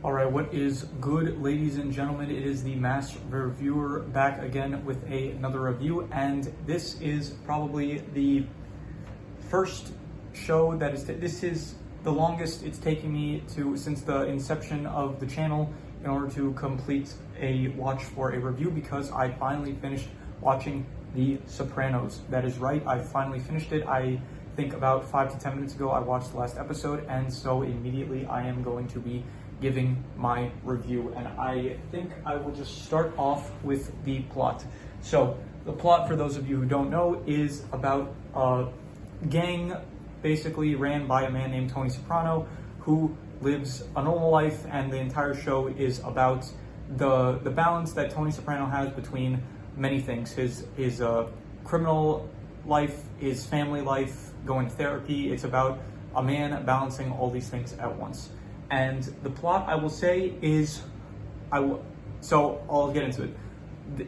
All right, what is good, ladies and gentlemen? It is the Mass Reviewer back again with another review, and this is probably the first show that this is the longest it's taken me to since the inception of the channel in order to complete a watch for a review, because I finally finished watching The Sopranos. That is right, I finally finished it. I think about 5 to 10 minutes ago I watched the last episode, and so immediately I am going to be giving my review, and I think I will just start off with the plot. So the plot, for those of you who don't know, is about a gang basically ran by a man named Tony Soprano, who lives a normal life, and the entire show is about the balance that Tony Soprano has between many things: his criminal life, his family life, going to therapy. It's about a man balancing all these things at once. And the plot, I will say, is, so I'll get into it.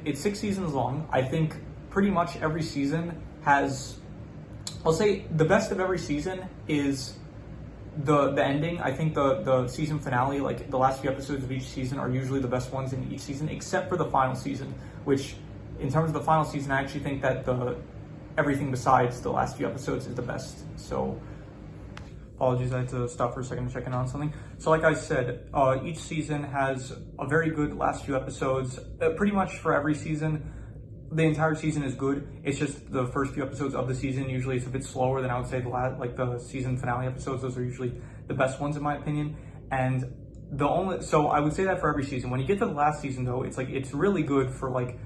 It's 6 seasons long. I think pretty much every season has, I'll say the best of every season is the ending. I think the season finale, like the last few episodes of each season, are usually the best ones in each season, except for the final season, which in terms of the final season, I actually think that everything besides the last few episodes is the best. So apologies, I had to stop for a second to check in on something. So like I said, each season has a very good last few episodes. Pretty much for every season, the entire season is good. It's just the first few episodes of the season, usually it's a bit slower than I would say the season finale episodes. Those are usually the best ones in my opinion. And so I would say that for every season. When you get to the last season though, it's really good for like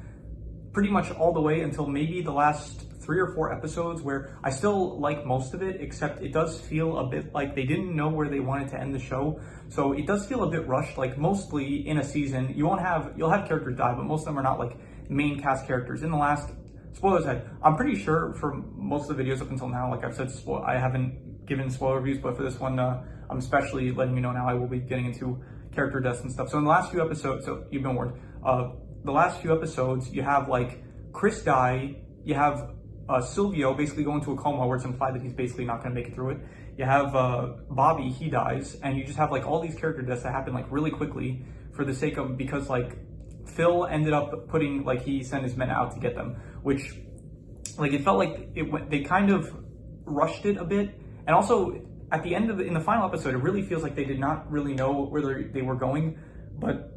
pretty much all the way until maybe the last 3 or 4 episodes, where I still like most of it, except it does feel a bit like they didn't know where they wanted to end the show. So it does feel a bit rushed. Like mostly in a season, you'll have characters die, but most of them are not like main cast characters. In the last, spoilers ahead, I'm pretty sure for most of the videos up until now, like I've said, I haven't given spoiler reviews, but for this one, I'm especially letting you know now I will be getting into character deaths and stuff. So in the last few episodes, so you've been warned, the last few episodes, you have like Chris die, you have Silvio basically go into a coma where it's implied that he's basically not going to make it through it. You have Bobby, he dies, and you just have like all these character deaths that happen like really quickly for the sake of, because like Phil ended up putting, like he sent his men out to get them, which like it felt like they kind of rushed it a bit. And also at the end in the final episode, it really feels like they did not really know where they were going, but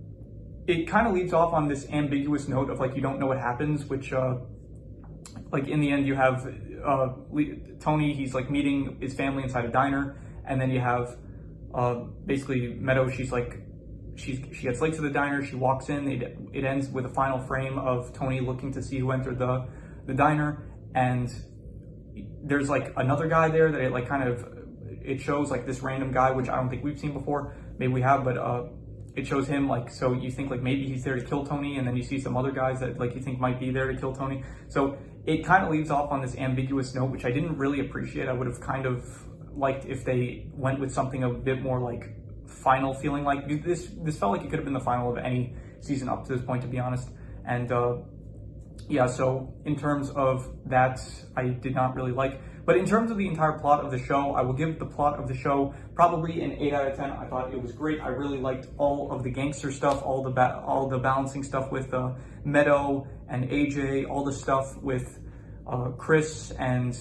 it kind of leads off on this ambiguous note of like you don't know what happens, which like in the end you have Tony, he's like meeting his family inside a diner, and then you have basically Meadow, she gets late to the diner, she walks in, it ends with a final frame of Tony looking to see who entered the diner, and there's like another guy there that it shows like this random guy, which I don't think we've seen before, maybe we have, but it shows him, like, so you think like maybe he's there to kill Tony, and then you see some other guys that like you think might be there to kill Tony. So it kind of leaves off on this ambiguous note, which I didn't really appreciate. I would have kind of liked if they went with something a bit more like final feeling. Like this felt like it could have been the final of any season up to this point, to be honest. And yeah, so in terms of that, I did not really like. But in terms of the entire plot of the show, I will give the plot of the show probably an 8 out of 10. I thought it was great. I really liked all of the gangster stuff, all the balancing stuff with Meadow and AJ, all the stuff with Chris and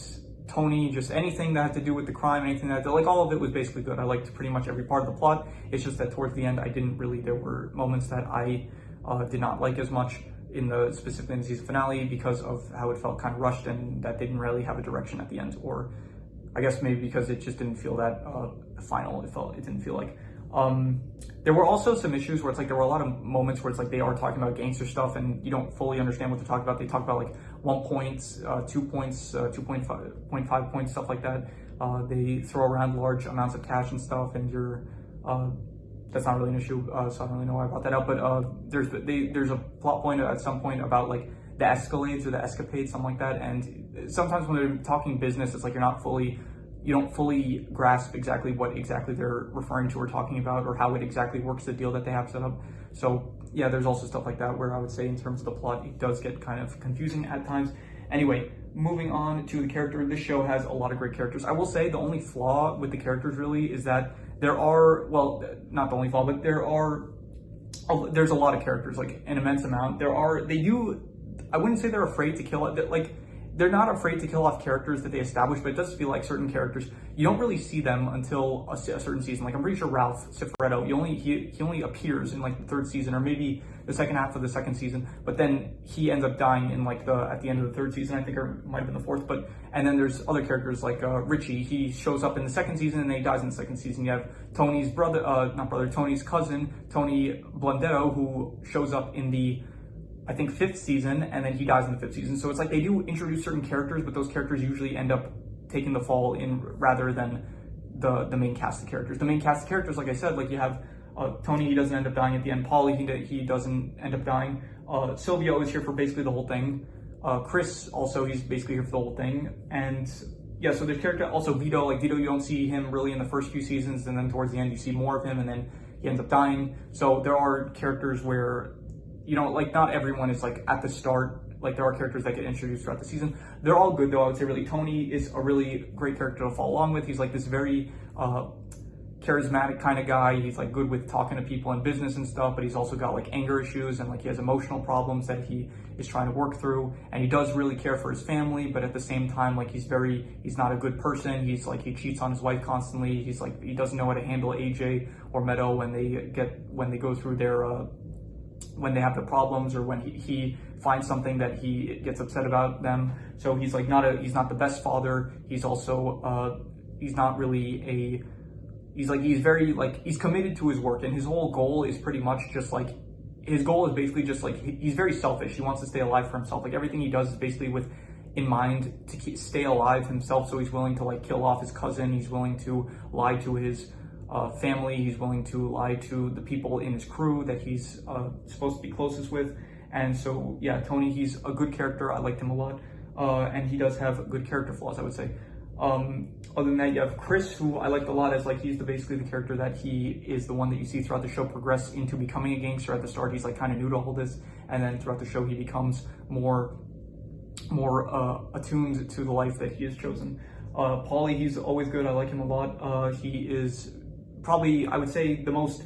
Tony, just anything that had to do with the crime, anything that, like, all of it was basically good. I liked pretty much every part of the plot. It's just that towards the end, there were moments that I did not like as much, specifically in the season finale, because of how it felt kind of rushed and that they didn't really have a direction at the end, or I guess maybe because it just didn't feel that final. It didn't feel like. There were also some issues where it's like there were a lot of moments where it's like they are talking about gangster stuff and you don't fully understand what they're talking about. They talk about like 1 point, 2 points, 2.5 points, stuff like that. They throw around large amounts of cash and stuff, and that's not really an issue, so I don't really know why I brought that up, but there's a plot point at some point about like the escalades or the escapades, something like that, and sometimes when they're talking business, it's like you don't fully grasp exactly what exactly they're referring to or talking about, or how it exactly works, the deal that they have set up. So yeah, there's also stuff like that where I would say in terms of the plot, it does get kind of confusing at times. Anyway, moving on to the character, this show has a lot of great characters. I will say the only flaw with the characters really is that there are, well, not the only flaw, but there's a lot of characters, like an immense amount. I wouldn't say they're afraid to kill it, like, they're not afraid to kill off characters that they establish, but it does feel like certain characters, you don't really see them until a certain season. Like, I'm pretty sure Ralph Cifaretto, he only appears in like the third season, or maybe the second half of the second season, but then he ends up dying in like at the end of the third season, I think, or might have been the fourth. And then there's other characters like Richie. He shows up in the second season and then he dies in the second season. You have Tony's Tony's cousin, Tony Blundetto, who shows up in the, I think, fifth season, and then he dies in the fifth season. So it's like they do introduce certain characters, but those characters usually end up taking the fall in rather than the main cast of characters. The main cast of characters, like I said, like you have Tony, he doesn't end up dying at the end. Paulie, he doesn't end up dying. Silvio is here for basically the whole thing. Chris also, he's basically here for the whole thing. And yeah, so there's character, also Vito, you don't see him really in the first few seasons, and then towards the end you see more of him, and then he ends up dying. So there are characters where, like, not everyone is like at the start. Like, there are characters that get introduced throughout the season. They're all good though. I would say really Tony is a really great character to follow along with. He's like this very charismatic kind of guy. He's like good with talking to people in business and stuff, but he's also got like anger issues, and like he has emotional problems that he is trying to work through. And he does really care for his family, but at the same time, like he's not a good person. He's like, he cheats on his wife constantly. He's like, he doesn't know how to handle AJ or Meadow when they go through their when they have the problems, or when he finds something that he gets upset about them. So he's like he's not the best father. He's also he's not really he's committed to his work, and his whole goal is pretty much just like, his goal is basically just like, he's very selfish. He wants to stay alive for himself. Like, everything he does is basically in mind to stay alive himself. So he's willing to like kill off his cousin. He's willing to lie to his family. He's willing to lie to the people in his crew that he's supposed to be closest with. And so yeah, Tony, he's a good character. I liked him a lot, and he does have good character flaws, I would say. Other than that, you have Chris, who I liked a lot, as like he's basically the character that he is the one that you see throughout the show progress into becoming a gangster. At the start, he's like kind of new to all this, and then throughout the show he becomes more attuned to the life that he has chosen. Paulie, he's always good. I like him a lot. He is probably, I would say, the most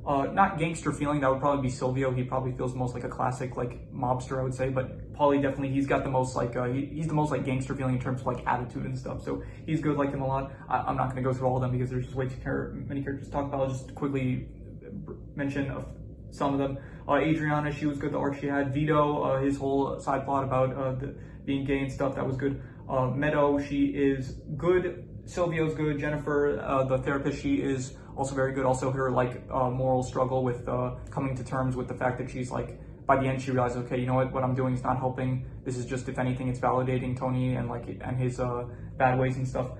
not gangster feeling. That would probably be Silvio. He probably feels most like a classic like mobster, I would say. But Paulie, definitely, he's got the most like he's the most like gangster feeling in terms of like attitude and stuff. So he's good. Like him a lot. I'm not going to go through all of them because there's just way too many characters to talk about. I'll just quickly mention some of them. Adriana, she was good. The arc she had. Vito, his whole side plot about being gay and stuff, that was good. Meadow, she is good. Silvio's good. Jennifer, the therapist, she is also very good. Also her like moral struggle with coming to terms with the fact that she's like, by the end she realizes, okay, you know what I'm doing is not helping. This is just, if anything, it's validating Tony and his bad ways and stuff.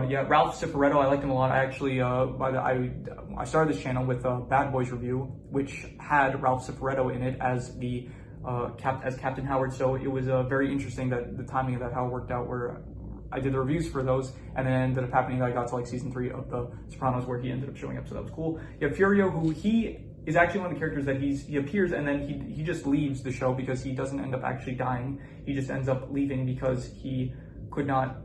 Yeah, Ralph Cifaretto, I liked him a lot. I actually I started this channel with a Bad Boys review, which had Ralph Cifaretto in it as the as Captain Howard. So it was very interesting that the timing of that, how it worked out, where I did the reviews for those, and then it ended up happening that I got to like season 3 of the Sopranos, where he ended up showing up. So that was cool. You have Furio, who he is actually one of the characters that he appears and then he just leaves the show because he doesn't end up actually dying. He just ends up leaving because he could not.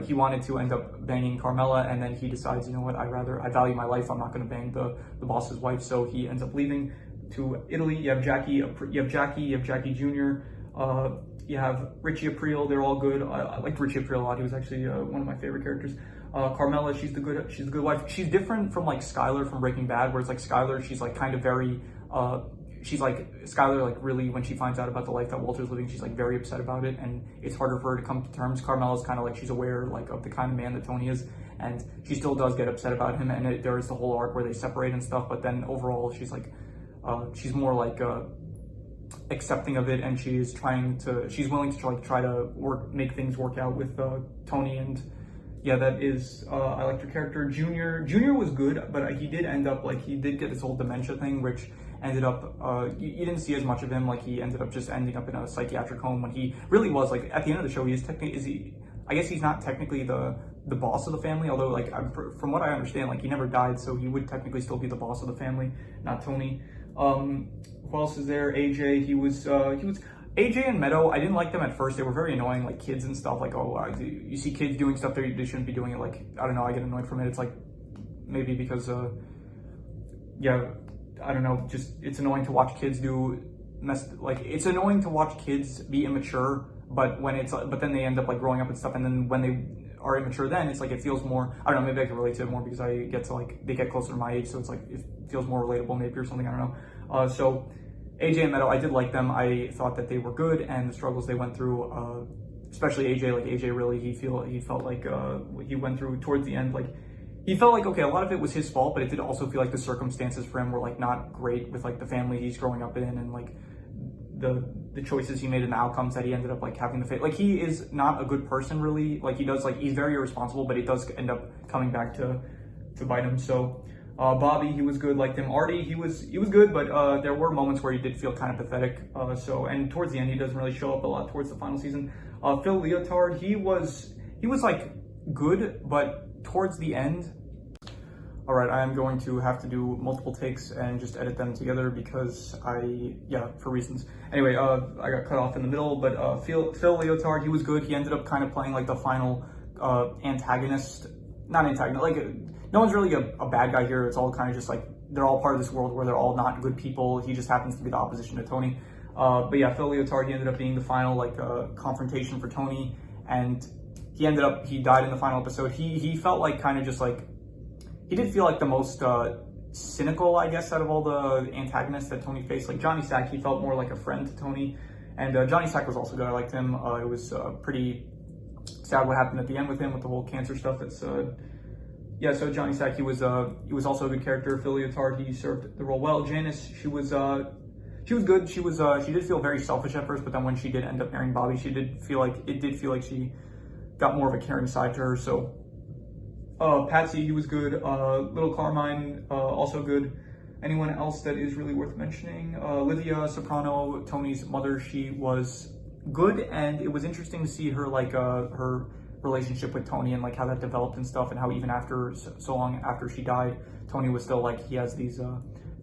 He wanted to end up banging Carmela, and then he decides, you know what, I value my life. I'm not going to bang the boss's wife. So he ends up leaving to Italy. You have Jackie. You have Jackie Jr. You have Richie Aprile. They're all good. I liked Richie Aprile a lot. He was actually one of my favorite characters. Carmela, she's the good wife. She's different from like Skylar from Breaking Bad, where it's like Skylar, she's like kind of very she's like, Skylar, like really, when she finds out about the life that Walter's living, she's like very upset about it, and it's harder for her to come to terms. Carmela's kind of like, she's aware like of the kind of man that Tony is, and she still does get upset about him, and there's the whole arc where they separate and stuff, but then overall she's like, she's more like accepting of it, and she's willing to try to make things work out with Tony. And yeah, that is, I liked her character. Junior was good, but he did end up, like, he did get this whole dementia thing, which ended up, you didn't see as much of him. Like, he ended up just ending up in a psychiatric home when he really was, like, at the end of the show, I guess he's not technically the boss of the family, although, like, from what I understand, like, he never died, so he would technically still be the boss of the family, not Tony. Who else is there? AJ, he was AJ and Meadow, I didn't like them at first. They were very annoying, like kids and stuff. Like, oh, you see kids doing stuff they shouldn't be doing it. Like, I don't know, I get annoyed from it. It's like, maybe because yeah, I don't know, just it's annoying to watch kids it's annoying to watch kids be immature, but then they end up like growing up and stuff, and then when they are immature, then it's like it feels more, I don't know, maybe I can relate to it more because I get to like, they get closer to my age, so it's like it feels more relatable maybe or something, I don't know. So AJ and Meadow, I did like them. I thought that they were good, and the struggles they went through, especially AJ, like AJ really, he felt like he went through towards the end, like he felt like, okay, a lot of it was his fault, but it did also feel like the circumstances for him were like not great with like the family he's growing up in, and like the choices he made and the outcomes that he ended up like having to face. Like he is not a good person really. Like he's very irresponsible, but it does end up coming back to bite him. So Bobby, he was good, liked him. Artie, he was good, but there were moments where he did feel kind of pathetic. And towards the end, he doesn't really show up a lot towards the final season. Phil Leotard, he was like good, but towards the end. All right, I am going to have to do multiple takes and just edit them together because for reasons. Anyway, I got cut off in the middle, but Phil Leotard, he was good. He ended up kind of playing like the final antagonist, not antagonist, like no one's really a bad guy here. It's all kind of just like, they're all part of this world where they're all not good people. He just happens to be the opposition to Tony. But yeah, Phil Leotard, he ended up being the final like confrontation for Tony, and he died in the final episode. He felt like kind of just like, he did feel like the most cynical, I guess, out of all the antagonists that Tony faced. Like Johnny Sack, he felt more like a friend to Tony, and Johnny Sack was also good. I liked him. It was pretty sad what happened at the end with him with the whole cancer stuff. So Johnny Sack, he was also a good character. Phil Leotard, he served the role well. Janice, she was good. She did feel very selfish at first, but then when she did end up marrying Bobby, it did feel like she got more of a caring side to her. So Patsy, he was good. Little Carmine, also good. Anyone else that is really worth mentioning? Livia Soprano, Tony's mother, she was good, and it was interesting to see her like her relationship with Tony and like how that developed and stuff, and how even after so long after she died, Tony was still like, he has these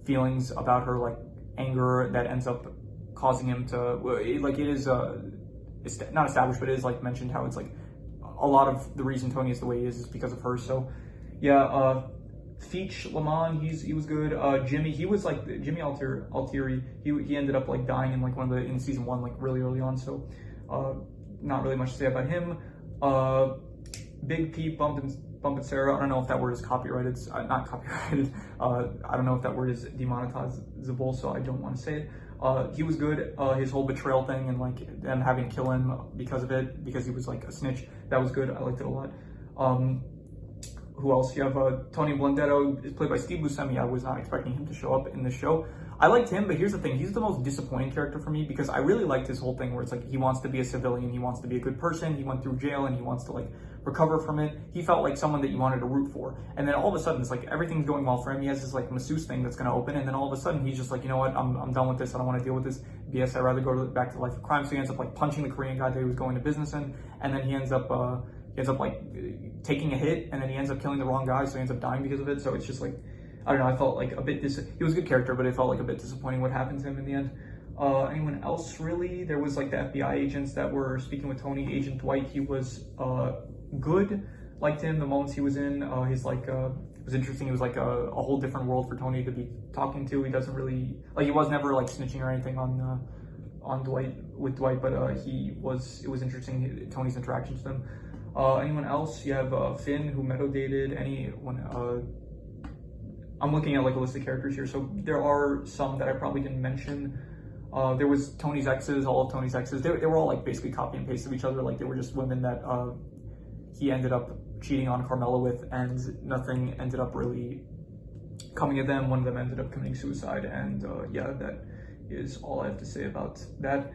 feelings about her, like anger that ends up causing him to like, it is it's not established, but it is like mentioned how it's like a lot of the reason Tony is the way he is because of her. So yeah, Feach Lamont, he was good. Jimmy, he was like Jimmy Altieri. He ended up like dying in like in season 1, like really early on. So not really much to say about him. Big P, Bump and Sarah. I don't know if that word is copyrighted. Not copyrighted. I don't know if that word is demonetizable, so I don't want to say it. He was good. His whole betrayal thing and like them having to kill him because of it, because he was like a snitch. That was good. I liked it a lot. Who else? You have Tony Blundetto, is played by Steve Buscemi. I was not expecting him to show up in this show. I liked him, but here's the thing. He's the most disappointing character for me because I really liked his whole thing where it's like he wants to be a civilian, he wants to be a good person, he went through jail and he wants to like recover from it. He felt like someone that you wanted to root for. And then all of a sudden, it's like everything's going well for him. He has this like masseuse thing that's going to open, and then all of a sudden he's just like, you know what, I'm done with this. I don't want to deal with this BS. I'd rather go back to life of crime. So he ends up like punching the Korean guy that he was going to business in, and then he ends up like taking a hit, and then he ends up killing the wrong guy, so he ends up dying because of it. So it's just like, I don't know, I felt like a bit he was a good character, but it felt like a bit disappointing what happened to him in the end. Anyone else really? There was like the FBI agents that were speaking with Tony. Agent Dwight, he was good. Liked him, the moments he was in. He's like, it was interesting. It was like a whole different world for Tony to be talking to. He doesn't really, like, he was never like snitching or anything on Dwight, but it was interesting, Tony's interactions with him. Anyone else? You have Finn, who Meadow dated. Anyone? I'm looking at like a list of characters here, so there are some that I probably didn't mention. There was Tony's exes, all of Tony's exes. They were all like basically copy and paste of each other. Like they were just women that he ended up cheating on Carmela with, and nothing ended up really coming of them. One of them ended up committing suicide, and yeah, that is all I have to say about that.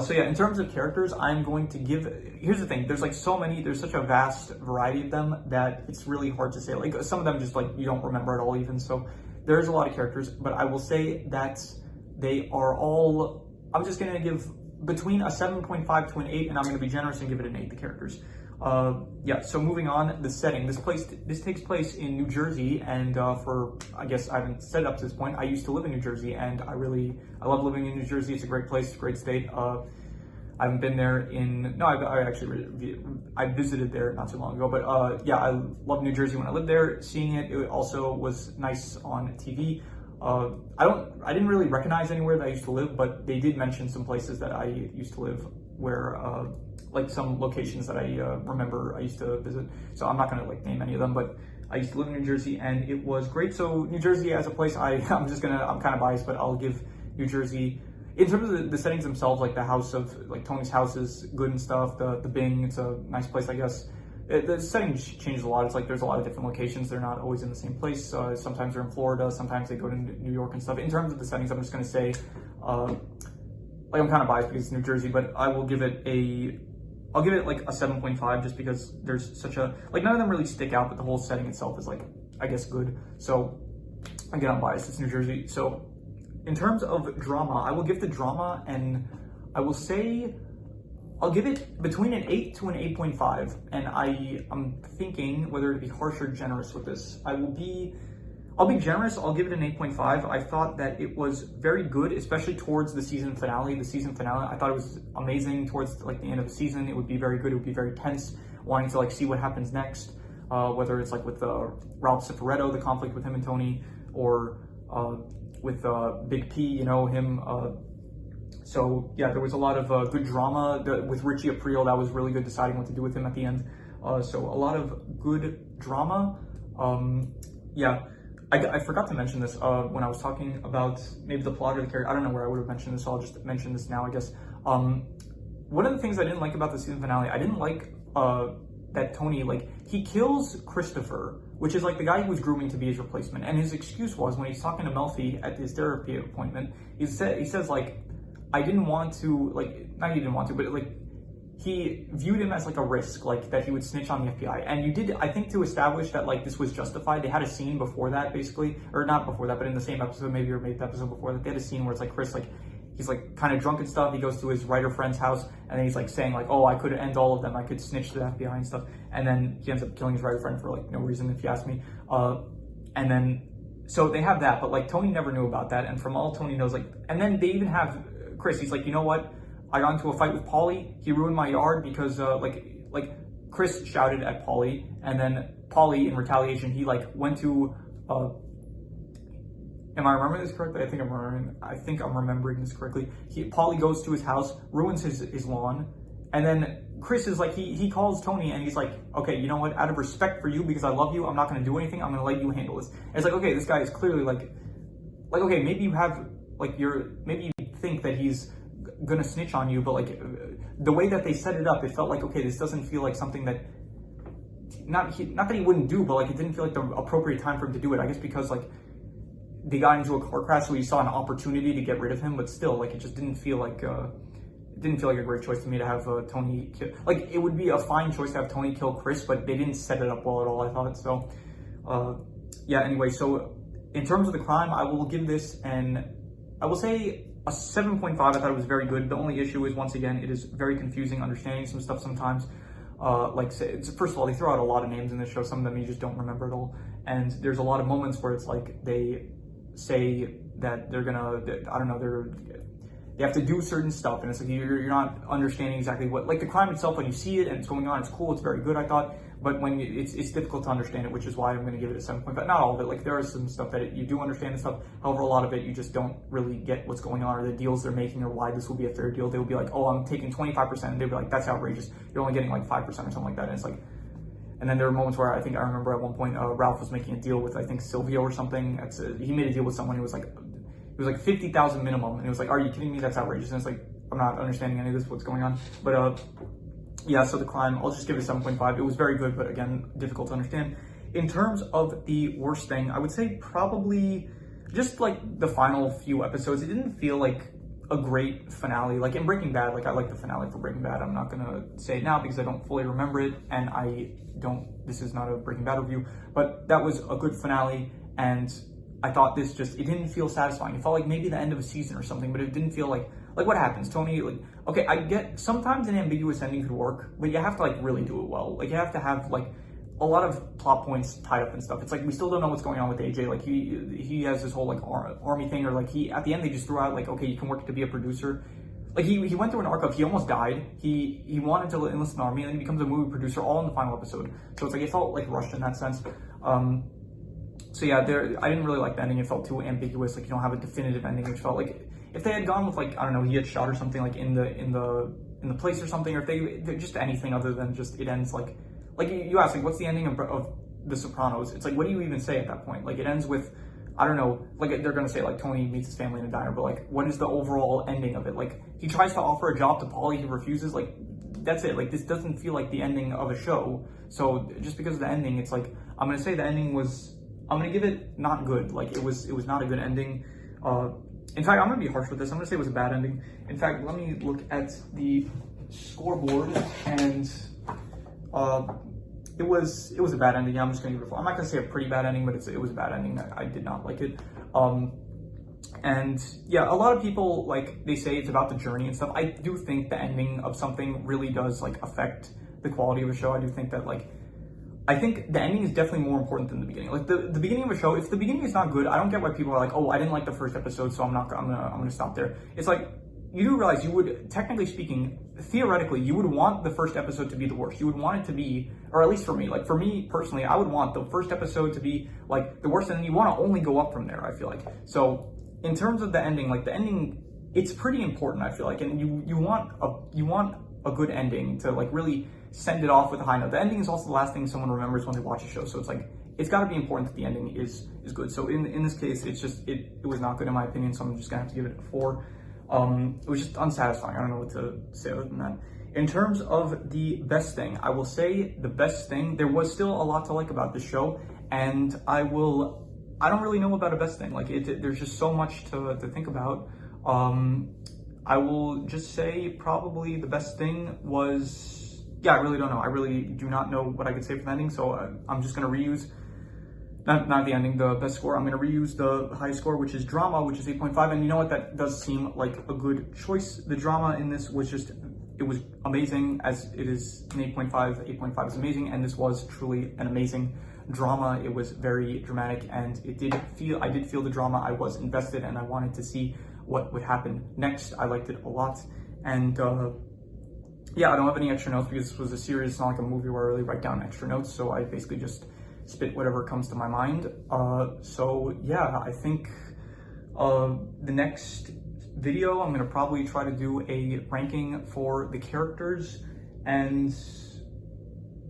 So yeah, in terms of characters, I'm going to give, here's the thing, there's like so many, there's such a vast variety of them that it's really hard to say. Like some of them just like you don't remember at all even, so there's a lot of characters, but I will say that they are all, I'm just going to give between a 7.5 to an 8, and I'm going to be generous and give it an 8, the characters. Yeah, so moving on, the setting. This takes place in New Jersey, and I guess I haven't said it up to this point, I used to live in New Jersey, and I love living in New Jersey. It's a great place, great state. I haven't been there I visited there not too long ago, but yeah, I love New Jersey when I lived there. Seeing it also was nice on TV. I didn't really recognize anywhere that I used to live, but they did mention some places that I used to live where, like some locations that I remember I used to visit. So I'm not gonna like name any of them, but I used to live in New Jersey and it was great. So New Jersey as a place, I'm kind of biased, but I'll give New Jersey, in terms of the settings themselves, like the house of, like Tony's house is good and stuff. The Bing, it's a nice place, I guess. The setting changes a lot. It's like there's a lot of different locations. They're not always in the same place. Sometimes they're in Florida. Sometimes they go to New York and stuff. In terms of the settings, I'm just going to say, like I'm kind of biased because it's New Jersey, but I'll give it like a 7.5 just because there's such a, like none of them really stick out, but the whole setting itself is like, I guess, good. So again, I'm biased. It's New Jersey. So in terms of drama, I will give the drama, and I will say I'll give it between an 8 to an 8.5. And I'm thinking whether to be harsh or generous with this. I'll be generous. I'll give it an 8.5. I thought that it was very good, especially towards the season finale. The season finale, I thought it was amazing. Towards like the end of the season, it would be very good. It would be very tense, wanting to like see what happens next. Whether it's like with Ralph Cifaretto, the conflict with him and Tony, or with Big P, you know, him. So yeah, there was a lot of good drama with Richie Aprile. That was really good, deciding what to do with him at the end. So a lot of good drama. Yeah, I forgot to mention this when I was talking about maybe the plot or the character. I don't know where I would have mentioned this, so I'll just mention this now, I guess. One of the things I didn't like about the season finale, I didn't like that Tony, like, he kills Christopher, which is like the guy he was grooming to be his replacement. And his excuse was, when he's talking to Melfi at his therapy appointment, he says like, I didn't want to, like, not he didn't want to, but like, he viewed him as like a risk, like that he would snitch on the FBI. And you did, I think, to establish that like this was justified, they had a scene before that, basically, or not before that, but in the same episode, maybe, or maybe the episode before that, they had a scene where it's like Chris, like, he's like kind of drunk and stuff. He goes to his writer friend's house and then he's like saying like, oh, I could end all of them. I could snitch to the FBI and stuff. And then he ends up killing his writer friend for like no reason, if you ask me. And then, so they have that, but like Tony never knew about that. And from all Tony knows, like, and then they even have Chris, he's like, you know what? I got into a fight with Paulie. He ruined my yard because like Chris shouted at Paulie, and then Paulie in retaliation, he like went to, am I remembering this correctly? I think I'm remembering this correctly. Paulie goes to his house, ruins his lawn, and then Chris is like, he calls Tony and he's like, okay, you know what? Out of respect for you, because I love you, I'm not going to do anything. I'm going to let you handle this. And it's like, okay, this guy is clearly like, okay, maybe you have, like, maybe you think that he's going to snitch on you, but like the way that they set it up, it felt like, okay, this doesn't feel like something that, not that he wouldn't do, but like it didn't feel like the appropriate time for him to do it. I guess because like they got into a car crash, so he saw an opportunity to get rid of him, but still, like, it just didn't feel like a great choice to me to have Tony kill. Like, it would be a fine choice to have Tony kill Chris, but they didn't set it up well at all, I thought. So yeah, anyway, so in terms of the crime, I will give this I will say a 7.5. I thought it was very good. The only issue is, once again, it is very confusing understanding some stuff sometimes. Like, first of all, they throw out a lot of names in this show. Some of them you just don't remember at all. And there's a lot of moments where it's like they say that they're gonna, I don't know, they have to do certain stuff, and it's like you're not understanding exactly what, like the crime itself, when you see it and it's going on, it's cool, it's very good, I thought, but when it's difficult to understand it, which is why I'm going to give it a 7.5. Not all of it, like there is some stuff that you do understand and stuff, however a lot of it you just don't really get what's going on, or the deals they're making, or why this will be a fair deal. They will be like, oh, I'm taking 25%, and they'll be like, that's outrageous, you're only getting like 5% or something like that. And it's like, and then there were moments where I remember at one point Ralph was making a deal with, I think, Silvio or something. He made a deal with someone who was like, it was like 50,000 minimum, and it was like, are you kidding me? That's outrageous. And it's like, I'm not understanding any of this, what's going on. But yeah, so the crime, I'll just give it a 7.5. It was very good, but again, difficult to understand. In terms of the worst thing, I would say probably just like the final few episodes. It didn't feel like a great finale. Like in Breaking Bad, like I like the finale for Breaking Bad. I'm not gonna say it now because I don't fully remember it, and this is not a Breaking Bad review, but that was a good finale, and I thought it didn't feel satisfying. It felt like maybe the end of a season or something, but it didn't feel like what happens? Tony, like, okay, I get sometimes an ambiguous ending could work, but you have to like really do it well. Like you have to have like a lot of plot points tied up and stuff. It's like, we still don't know what's going on with AJ. Like he has this whole like army thing, or like at the end they just threw out like, okay, you can work to be a producer. like he went through an arc of, he almost died. He wanted to enlist an army, and then he becomes a movie producer all in the final episode. So it's like, it felt like rushed in that sense. So yeah, I didn't really like the ending. It felt too ambiguous. Like, you don't have a definitive ending, which felt like if they had gone with, like, I don't know, he had shot or something, like in the place or something, or if they just anything other than just it ends like you ask, like, what's the ending of The Sopranos? It's like, what do you even say at that point? Like, it ends with, I don't know, like, they're gonna say like Tony meets his family in a diner, but like, what is the overall ending of it? Like, he tries to offer a job to Paulie, he refuses. Like, that's it. Like, this doesn't feel like the ending of a show. So just because of the ending, it's like, I'm gonna say the ending was, I'm gonna give it not good. Like, it was not a good ending. In fact, I'm gonna be harsh with this. I'm gonna say it was a bad ending. In fact, let me look at the scoreboard, and it was a bad ending. Yeah, I'm just gonna give it a 4. I'm not gonna say a pretty bad ending, but it was a bad ending. I did not like it. And yeah, a lot of people, like, they say it's about the journey and stuff. I do think the ending of something really does, like, affect the quality of a show. I do think that, like, I think the ending is definitely more important than the beginning. Like, the beginning of a show, if the beginning is not good, I don't get why people are like, oh, I didn't like the first episode, so I'm gonna stop there. It's like, you do realize you would, technically speaking, theoretically, you would want the first episode to be the worst. You would want it to be, or at least for me, like, for me personally, I would want the first episode to be like the worst, and then you want to only go up from there, I feel like. So in terms of the ending, like, the ending, it's pretty important, I feel like, and you want a good ending to, like, really send it off with a high note. The ending is also the last thing someone remembers when they watch a show, so it's like, it's got to be important that the ending is good. So in this case, it's just, it was not good in my opinion, so I'm just gonna have to give it a 4. It was just unsatisfying. I don't know what to say other than that. In terms of the best thing, I will say the best thing, there was still a lot to like about this show, and I don't really know about a best thing. Like, there's just so much to think about. I will just say probably the best thing was, yeah, I really don't know. I really do not know what I could say for the ending, so I'm just going to reuse, not the ending, the best score. I'm going to reuse the highest score, which is drama, which is 8.5, and you know what? That does seem like a good choice. The drama in this was just, it was amazing, as it is an 8.5. 8.5 is amazing, and this was truly an amazing drama. It was very dramatic, and I did feel the drama. I was invested, and I wanted to see what would happen next. I liked it a lot, and yeah, I don't have any extra notes because this was a series. It's not like a movie where I really write down extra notes, so I basically just spit whatever comes to my mind. So yeah, I think the next video, I'm gonna probably try to do a ranking for the characters, and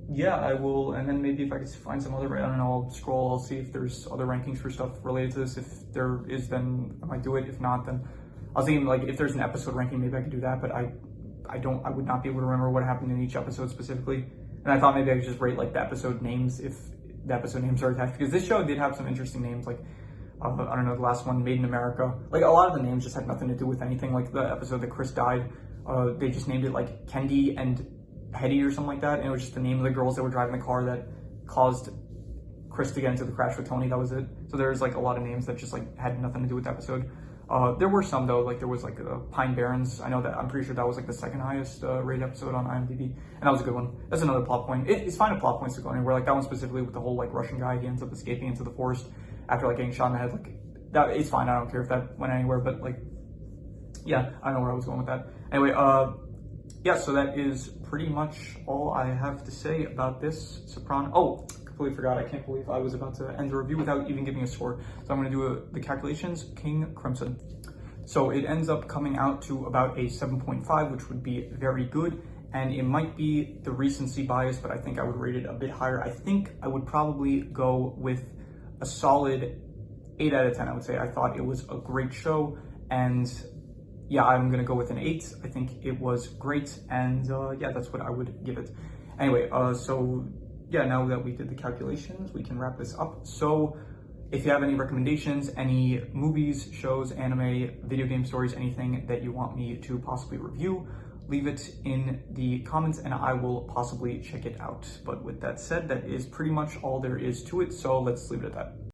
yeah, I will, and then maybe if I could find some other, I don't know, I'll scroll, I'll see if there's other rankings for stuff related to this. If there is, then I might do it. If not, then I was thinking, like, if there's an episode ranking, maybe I could do that, but I would not be able to remember what happened in each episode specifically. And I thought maybe I could just rate, like, the episode names if the episode names are attached, because this show did have some interesting names, like, I don't know, the last one, Made in America. Like, a lot of the names just had nothing to do with anything. Like, the episode that Chris died, they just named it, like, Kendi and Hetty or something like that, and it was just the name of the girls that were driving the car that caused Chris to get into the crash with Tony. That was it. So there's, like, a lot of names that just, like, had nothing to do with the episode. There were some, though, like, there was, like, Pine Barrens. I know that, I'm pretty sure that was, like, the second highest rated episode on IMDb, and that was a good one. That's another plot point. It's fine if plot points to go anywhere, like, that one specifically with the whole, like, Russian guy, he ends up escaping into the forest after, like, getting shot in the head. Like, that, it's fine, I don't care if that went anywhere, but, like, yeah, I don't know where I was going with that. Anyway, yeah, so that is pretty much all I have to say about this Soprano. Oh, completely forgot. I can't believe I was about to end the review without even giving a score. So I'm going to do the calculations. King Crimson. So it ends up coming out to about a 7.5, which would be very good. And it might be the recency bias, but I think I would rate it a bit higher. I think I would probably go with a solid 8 out of 10, I would say. I thought it was a great show, and yeah, I'm gonna go with an 8. I think it was great, and yeah, that's what I would give it. Anyway, so yeah, now that we did the calculations, we can wrap this up. So if you have any recommendations, any movies, shows, anime, video game stories, anything that you want me to possibly review, leave it in the comments and I will possibly check it out. But with that said, that is pretty much all there is to it, so let's leave it at that.